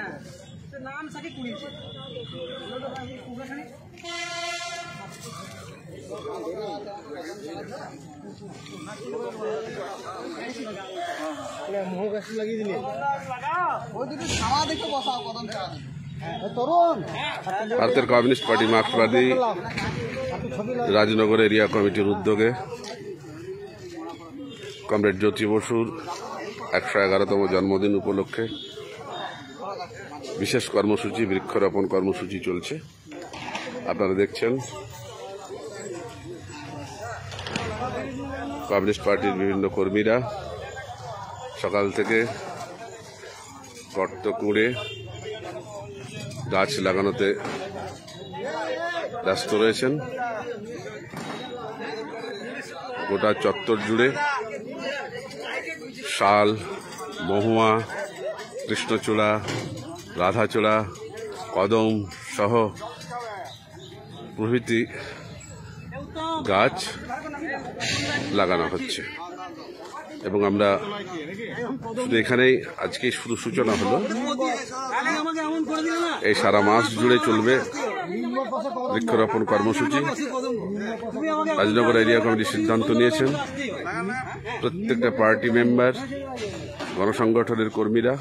नाम सके कुड़ी से मुँह गाछ लगी दिले ভারতের কমিউনিস্ট পার্টি মার্ক্সবাদী রাজনগর এরিয়া কমিটির উদ্যোগে কমরেড জ্যোতি বসুর 111তম জন্মদিন উপলক্ষে বিশেষ কর্মসূচি বৃক্ষরোপণ কর্মসূচি চলছে। আপনারা দেখছেন কমিউনিস্ট পার্টির বিভিন্ন কর্মীরা সকাল থেকে গর্ত কুঁড়ে গাছ লাগানোতে ব্যস্ত রয়েছেন। গোটা চত্বর জুড়ে শাল, মহুয়া, কৃষ্ণচূড়া, রাধাচূড়া, কদম সহ প্রভৃতি গাছ লাগানো হচ্ছে এবং আমরা শুধু এখানেই আজকে শুধু সূচনা হলো, এই সারা মাস জুড়ে চলবে বৃক্ষরোপণ কর্মসূচি। রাজনগর এরিয়া কমিটি সিদ্ধান্ত নিয়েছেন প্রত্যেকটা পার্টি মেম্বার, গণসংগঠনের কর্মীরা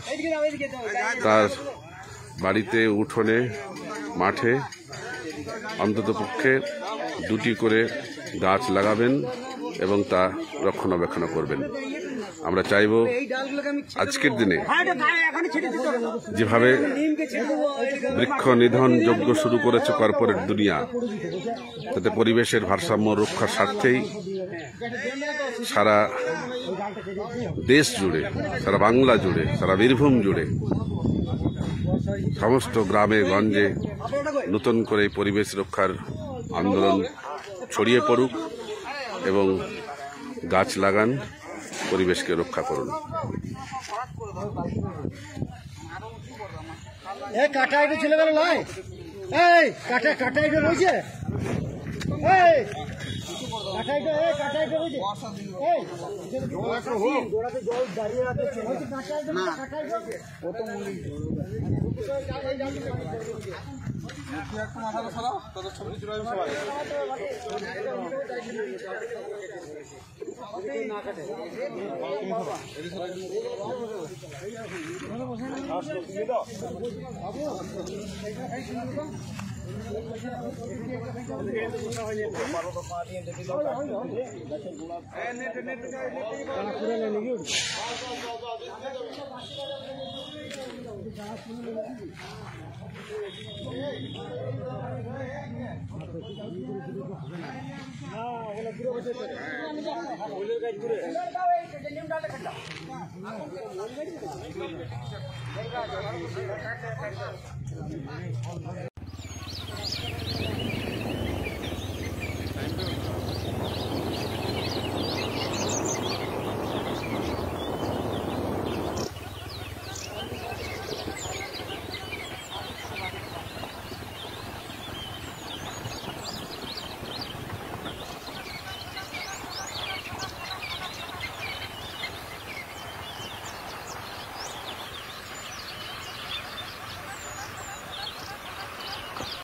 তার বাড়িতে, উঠোনে, মাঠে অন্ততপক্ষে 2টি করে গাছ লাগাবেন এবং তা রক্ষণাবেক্ষণ করবেন। আমরা চাইব আজকের দিনে যেভাবে বৃক্ষ নিধন যজ্ঞ শুরু করেছে কর্পোরেট দুনিয়া, তাতে পরিবেশের ভারসাম্য রক্ষার স্বার্থেই সারা দেশ জুড়ে, সারা বাংলা জুড়ে, সারা বীরভূম জুড়ে, সমস্ত গ্রামে গঞ্জে নতুন করে পরিবেশ রক্ষার আন্দোলন ছড়িয়ে পড়ুক এবং গাছ লাগান, পরিবেশকে রক্ষা করুন। কাটাইটা ছেলে গেল নয়, এই কাটাইটা রয়েছে, এই কাটাইটা রয়েছে, এই গোড়াতে জল দাঁড়িয়ে আছে